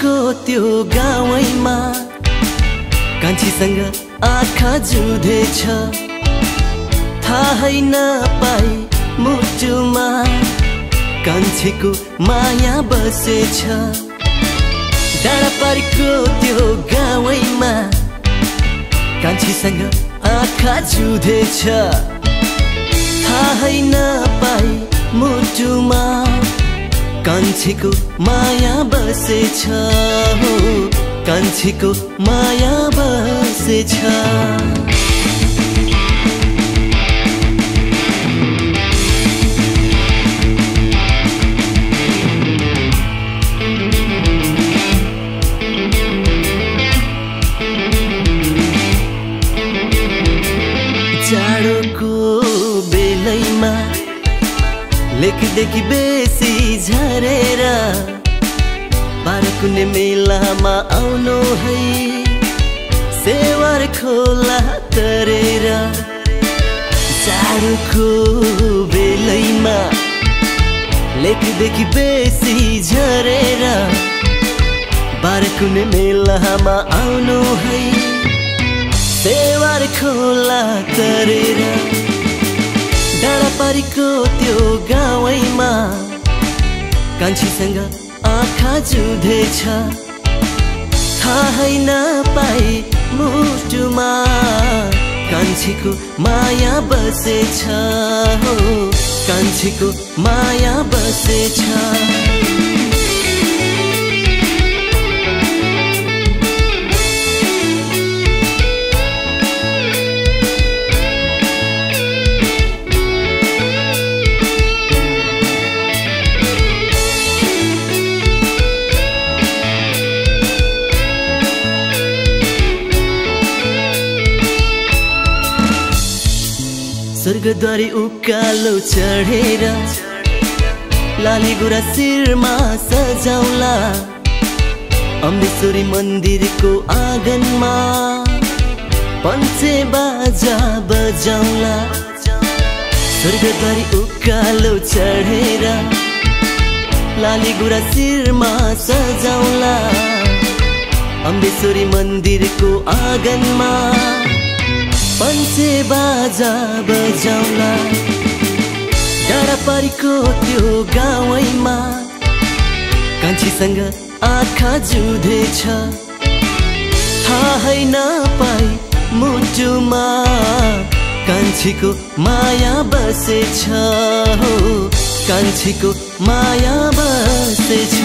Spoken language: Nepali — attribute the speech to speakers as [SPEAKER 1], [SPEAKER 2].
[SPEAKER 1] पारीको त्यो गाउँमा कान्छीसँग आँखा जुधेछ, थाहै नपाई मुटुमा कान्छीको माया बसेछ। डाँडा पारीको त्यो गाउँमा कान्छीसँग आँखा जुधेछ, थाहै नपाई मुटुमा कान्छीको माया बसेछ, हो कान्छीको माया बसेछ। जाडोको बेलैमा लेखदेखि बेसी झरेर बाह्रकुने मेलामा आउनु है, सेवार खोला तरेर। जाडोको बेलैमा लेखदेखि बेसी झरेर बाह्रकुने मेलामा आउनु है, सेवार खोला तरेर। डाँडा पारीको त्यो गाउँमा कान्छीसँग आँखा जुधेछ, थाहै नपाई मुटुमा कान्छीको माया बसेछ, हो कान्छीको माया बसेछ। स्वर्गद्वारी उकालो चढेर लाली गुरा शिरमा सजाउला, अम्बेश्वरी मन्दिरको आँगनमा पञ्चे बाजा बजाउला। स्वर्गद्वारी उकालो चढेर लाली गुरा शिरमा सजाउला, अम्बेश्वरी मन्दिरको आँगनमा पञ्चे बाजा बजाउला। डाँडा पारीको त्यो गाउँमा कान्छीसँग आँखा जुधेछ, थाहै नपाई मुटुमा कान्छीको माया बसेछ, हो कान्छीको माया बसेछ।